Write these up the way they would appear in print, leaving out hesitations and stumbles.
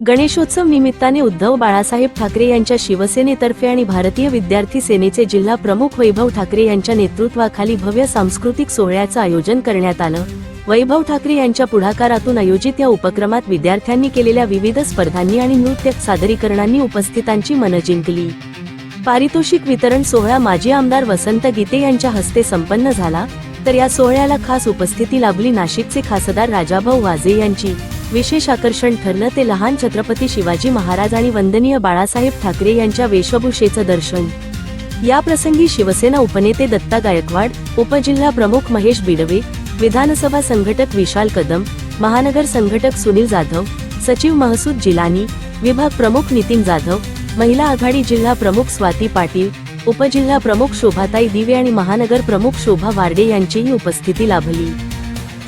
गणेशोत्सव निमित्ताने उद्धव बाळासाहेब ठाकरे यांच्या शिवसेनेतर्फे आणि भारतीय विद्यार्थी सेनेचे जिल्हा प्रमुख वैभव ठाकरे यांच्या नेतृत्वाखाली भव्य सांस्कृतिक सोहळ्याचं आयोजन करण्यात आलं। वैभव ठाकरे यांच्या पुढाकारातून आयोजित या उपक्रमात विद्यार्थ्यांनी केलेल्या विविध स्पर्धांनी आणि नृत्य सादरीकरणांनी उपस्थितांची मनं जिंकली। पारितोषिक वितरण सोहळा माजी आमदार वसंत गीते यांच्या हस्ते संपन्न झाला, तर या सोहळ्याला खास उपस्थिती लाभली नाशिकचे खासदार राजाभाऊ वाजे यांची। विशेष आकर्षण ठरलं ते लहान छत्रपती शिवाजी महाराज आणि वंदनीय बाळासाहेब ठाकरे यांच्या वेशभूषेचं दर्शन। या प्रसंगी शिवसेना उपनेते दत्ता गायकवाड, उपजिल्हा प्रमुख महेश बिडवे, विधानसभा संघटक विशाल कदम, महानगर संघटक सुनील जाधव, सचिव महसूद जिलानी, विभाग प्रमुख नितीन जाधव, महिला आघाडी जिल्हा प्रमुख स्वाती पाटील, उपजिल्हा प्रमुख शोभाताई दिवे आणि महानगर प्रमुख शोभा वार्डे यांचीही उपस्थिती लाभली।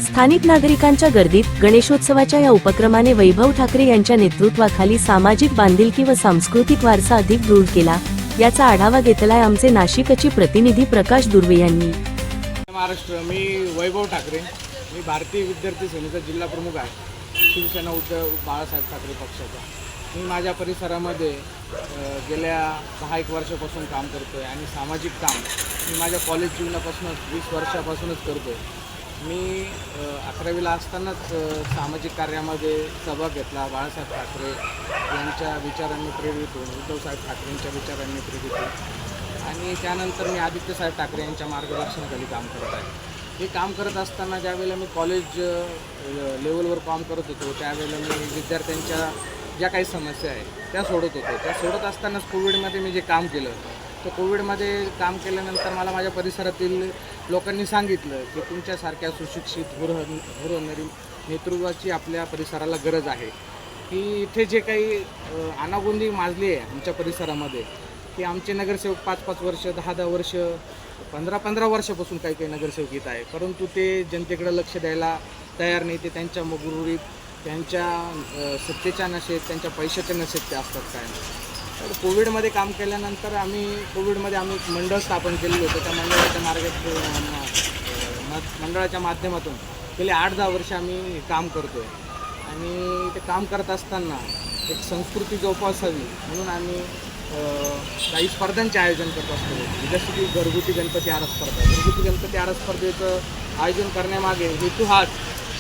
स्थानिक नागरिकांच्या गर्दीत गणेशोत्सवाच्या या उपक्रमाने वैभव ठाकरे यांच्या नेतृत्वाखाली सामाजिक बांधिलकी व सांस्कृतिक वारसा अधिक दृढ केला, याचा आढावा घेतलाय आमचे नाशिकचे प्रतिनिधी प्रकाश दुर्वे यांनी। महाराष्ट्र, मी वैभव ठाकरे, मी भारतीय विद्यार्थी सेनेचा जिल्हा प्रमुख आहे, शिवसेना उद्धव बाळासाहेब ठाकरे पक्षाचा। मी माझ्या परिसरामध्ये गेल्या 10-1 वर्षापासून काम करतोय आणि सामाजिक काम मी माझ्या कॉलेज जीवनापासूनच 20 वर्षापासूनच करतोय। मी 11वीला असतानाच सामाजिक कार्यामध्ये सहभाग घेतला। बाळासाहेब ठाकरे यांच्या विचारांनी प्रेरित होऊन, उद्धवसाहेब ठाकरेंच्या विचारांनी प्रेरित होऊन आणि त्यानंतर मी आदित्यसाहेब ठाकरे यांच्या मार्गदर्शनाखाली काम करत आहे। हे काम करत असताना ज्यावेळेला मी कॉलेज लेवलवर काम करत होतो, त्यावेळेला मी विद्यार्थ्यांच्या ज्या काही समस्या आहेत त्या सोडत होतो। त्या सोडत असतानाच कोविडमध्ये मी जे काम केलं, तर कोविडमध्ये काम केल्यानंतर मला माझ्या परिसरातील लोकांनी सांगितलं की तुमच्यासारख्या सुशिक्षित हुरहुरणारी नेतृत्वाची आपल्या परिसराला गरज आहे, की इथे जे काही अनागोंदी माजली आहे आमच्या परिसरामध्ये, की आमचे नगरसेवक 5-5 वर्ष, 10-10 वर्ष, 15-15 वर्षापासून काही नगरसेवक येत आहे, परंतु ते जनतेकडे लक्ष द्यायला तयार नाही। ते त्यांच्या मगरुरीत, त्यांच्या सत्तेच्या नशेत, त्यांच्या पैशाच्या नशेत ते असतात काय। तर कोविडमध्ये काम केल्यानंतर कोविडमध्ये आम्ही एक मंडळ स्थापन केलेलं होतं। त्या मंडळाच्या माध्यमातून गेले 8-10 वर्ष आम्ही काम करतो आहे आणि ते काम करत असताना एक संस्कृती जोपासावी म्हणून आम्ही काही स्पर्धांचे आयोजन करत असतो, जसं की घरगुती गणपती आरस स्पर्धा। घरगुती गणपती आरस स्पर्धेचं आयोजन करण्यामागे हेतू हाच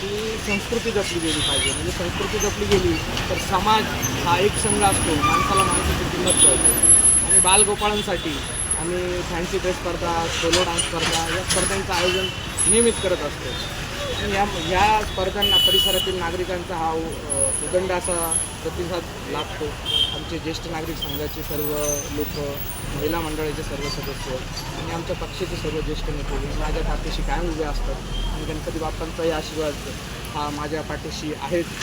की संस्कृती जपली गेली पाहिजे। म्हणजे संस्कृती जपली गेली तर समाज हा एक संघ असतो, माणसाला माणसाची किंमत कळते। आणि बालगोपाळांसाठी आम्ही फॅन्सी ड्रेस स्पर्धा, सोलो डान्स स्पर्धा या स्पर्धांचं आयोजन नेहमीच करत असतो आणि या स्पर्धांना परिसरातील नागरिकांचा हा उदंड असा प्रतिसाद लाभतो। आमचे ज्येष्ठ नागरिक संघाचे सर्व लोक, महिला मंडळाचे सर्व सदस्य आणि आमच्या पक्षाचे सर्व ज्येष्ठ नेते माझ्या पाठीशी कायम उभे असतात आणि गणपती बाप्पांचाही आशीर्वाद हा माझ्या पाठीशी आहेत।